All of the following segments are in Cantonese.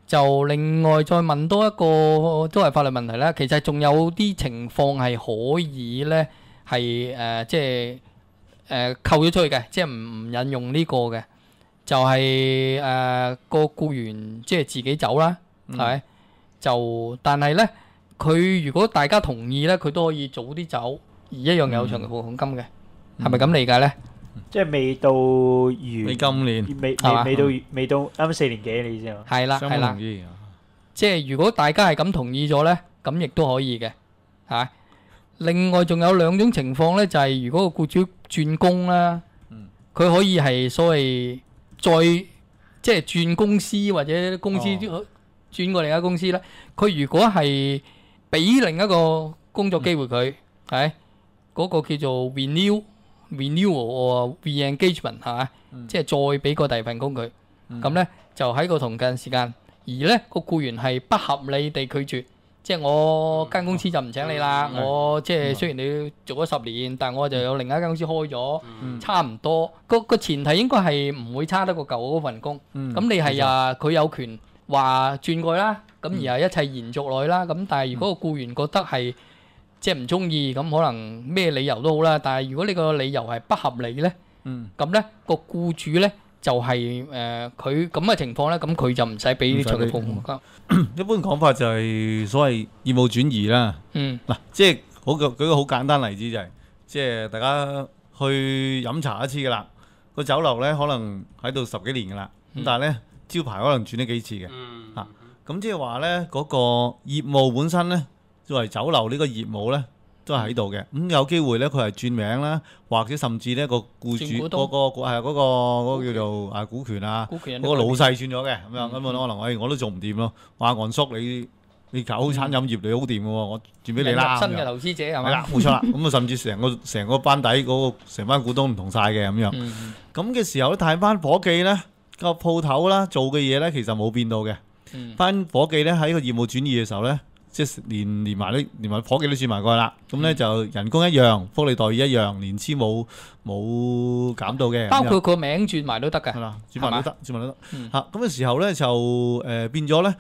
就另外再問多一個都係法律問題啦。其實仲有啲情況係可以咧，係即係扣咗出去嘅，即係唔引用呢個嘅，就係個僱員即係自己走啦，係咪？就但係咧，佢如果大家同意咧，佢都可以早啲走，而一樣有長期服務金嘅，係咪咁理解咧？即係未到完，未今年未到啱4年幾你知嘛？係啦係啦，即係如果大家係咁同意咗咧，咁亦都可以嘅，係。另外仲有兩種情況咧，就係如果個僱主轉工啦，佢可以係所謂再即係轉公司或者公司轉過另一間公司咧，佢如果係俾另一個工作機會佢，係嗰個叫做 renewal or re-engagement 係嘛，即係再俾個第二份工佢，咁咧就喺個同近時間，而咧個僱員係不合理地拒絕。即係我間公司就唔請你啦，我即係雖然你做咗10年，但係我就有另一間公司開咗，差唔多個前提應該係唔會差得過舊嗰份工。咁你係佢有權話轉過去啦，咁而係一切延續落去啦。咁但係如果個僱員覺得係即係唔中意，咁可能咩理由都好啦。但係如果你個理由係不合理咧，咁咧個僱主咧就係佢咁嘅情況咧，咁佢就唔使俾長期服務金。一般講法就係所謂業務轉移啦。嗱，即係舉個好簡單例子就係，即係大家去飲茶一次㗎啦，個酒樓咧可能喺度10幾年㗎啦，咁但係咧招牌可能轉咗幾次嘅。咁即係話咧嗰個業務本身咧，作為酒樓呢個業務咧都係喺度嘅。咁有機會咧佢係轉名啦，或者甚至咧個僱主嗰個叫做股權啊，嗰個老細轉咗嘅咁樣，咁可能我都做唔掂咯。話岸叔你搞餐飲業你好掂嘅喎，我轉俾你啦。新嘅投資者係咪？係啦，冇錯啦。咁啊，甚至成個班底嗰個成班股東唔同晒嘅咁樣。咁嘅時候咧，睇翻夥計咧個鋪頭啦做嘅嘢咧，其實冇變到嘅。班夥計咧喺個業務轉移嘅時候咧，即係連埋夥計都轉埋過去啦。咁咧就人工一樣，福利待遇一樣，年資冇減到嘅。包括個名轉埋都得㗎。係啦，轉埋都得。嚇咁嘅時候咧就變咗咧，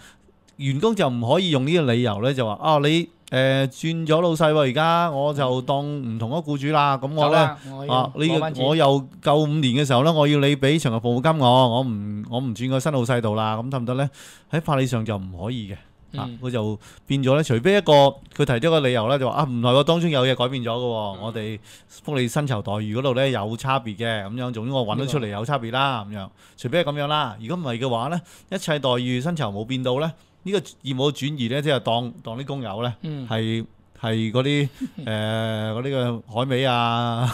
員工就唔可以用呢個理由咧，就話你轉咗老細喎，而家我就當唔同嗰僱主啦。咁我咧我又夠5年嘅時候咧，我要你俾長期服務金我唔轉個新老細度啦。咁得唔得咧？喺法理上就唔可以嘅。佢就變咗咧，除非一個佢提咗個理由咧，就話唔係喎，當中有嘢改變咗嘅喎，我哋福利薪酬待遇嗰度咧有差別嘅咁樣，總之我揾得出嚟有差別啦咁樣。除非係咁樣啦，如果唔係嘅話咧，一切待遇薪酬冇變到咧，呢個業務轉移咧，即係當啲工友咧係嗰啲嗰啲嘅海味啊、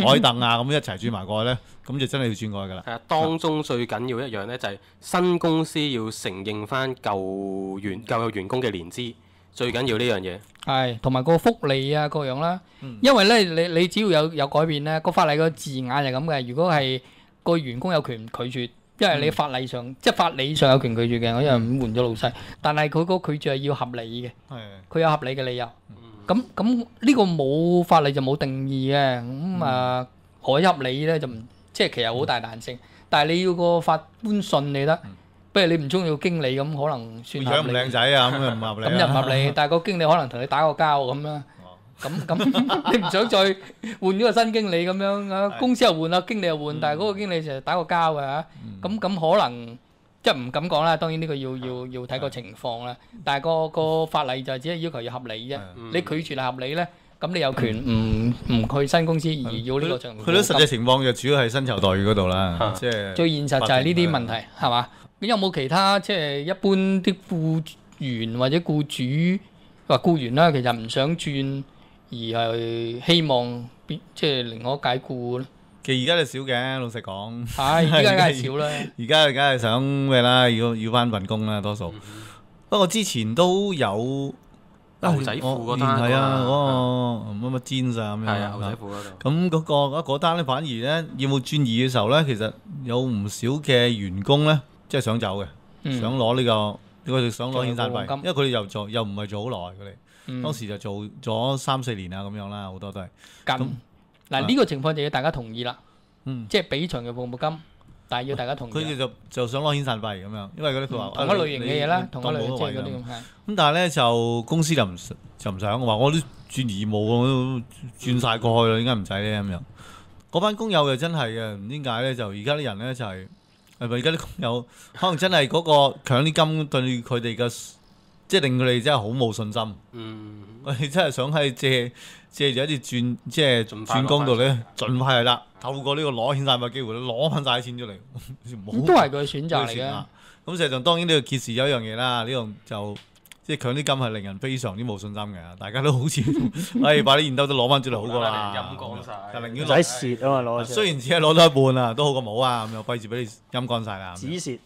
海凳啊咁一齊轉埋過去咧，咁就真係要轉過去㗎啦。係啊，當中最緊要一樣咧，就係新公司要承認翻舊有員工嘅年資，最緊要呢樣嘢。係，同埋個福利啊各樣啦。因為咧，你只要有改變咧，個法例個字眼係咁嘅。如果係個員工有權拒絕，因為你法例上即係法理上有權拒絕嘅，我因為換咗老細，但係佢個拒絕係要合理嘅，佢有合理嘅理由。咁呢個冇法例就冇定義嘅，咁可以合理咧就唔即係其實好大彈性，但係你要個法官信你得，不如你唔中意個經理咁可能算合理。樣唔靚仔啊，咁又唔合理。咁又唔合理，但係個經理可能同你打過交咁啦。咁你唔想再換咗個新經理咁樣啊？公司又換啦，經理又換，但係嗰個經理成日打過交嘅嚇。咁可能即係唔敢講啦。當然呢個要睇個情況啦。但係個法例就只係要求要合理啫。你拒絕係合理咧，咁你有權唔去新公司而要呢個長期服務金。佢都實際情況就主要係薪酬待遇嗰度啦。即係最現實就係呢啲問題係嘛？咁有冇其他即係一般啲僱員或者僱主話僱員啦，其實唔想轉？而係希望即係寧可解僱咧。其實而家就少嘅，老實講。係，而家梗係少啦。而家梗係想咩啦？要翻份工啦，多數。不過之前都有牛仔褲嗰單，係啊，嗰個乜氈啊咁樣。係啊，牛仔褲嗰度。咁嗰單咧，反而咧業務轉移嘅時候咧，其實有唔少嘅員工咧，即係想走嘅，想攞呢個，佢哋想攞遣散費，因為佢哋又唔係做好耐，佢哋。當時就做咗3-4年啊，咁樣啦，好多都係。嗱呢個情況就要大家同意啦。即係俾長期服務金，但係要大家同意。佢哋就想攞遣散費咁樣，因為嗰啲佢話同一類型嘅嘢啦，同一類即係嗰啲咁。咁係。咁但係咧就公司就唔想話，我都轉義務，我都轉晒過去啦，點解唔使咧咁樣？嗰班工友就真係嘅，唔知點解咧就而家啲人咧就係咪而家啲工友可能真係嗰個強積金對佢哋嘅，即係令佢哋真係好冇信心。我哋真係想喺借住一啲即係轉工度咧，盡快係啦，透過呢個攞遣散費機會咧，攞翻晒啲錢出嚟。咁都係佢選擇嚟嘅。咁實際上當然呢個揭示咗一樣嘢啦，呢樣就即係強積金係令人非常之冇信心嘅，大家都好似把啲現兜都攞翻出嚟好過啦，陰乾晒，就寧願唔使蝕啊嘛攞。雖然只係攞咗一半啊，都好過冇啊，咁又費事俾你陰乾晒啦。止蝕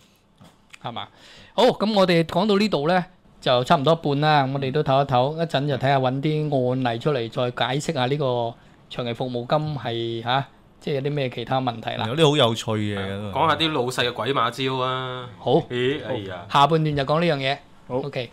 係嘛？好，咁我哋講到呢度咧。就差唔多一半啦，我哋都唞一唞，一陣就睇下揾啲案例出嚟，再解釋下呢個長期服務金係即係有啲咩其他問題啦。有啲好有趣嘅，講下啲老細嘅鬼馬招啊！好，哎呀，下半段就講呢樣嘢。好 ，OK。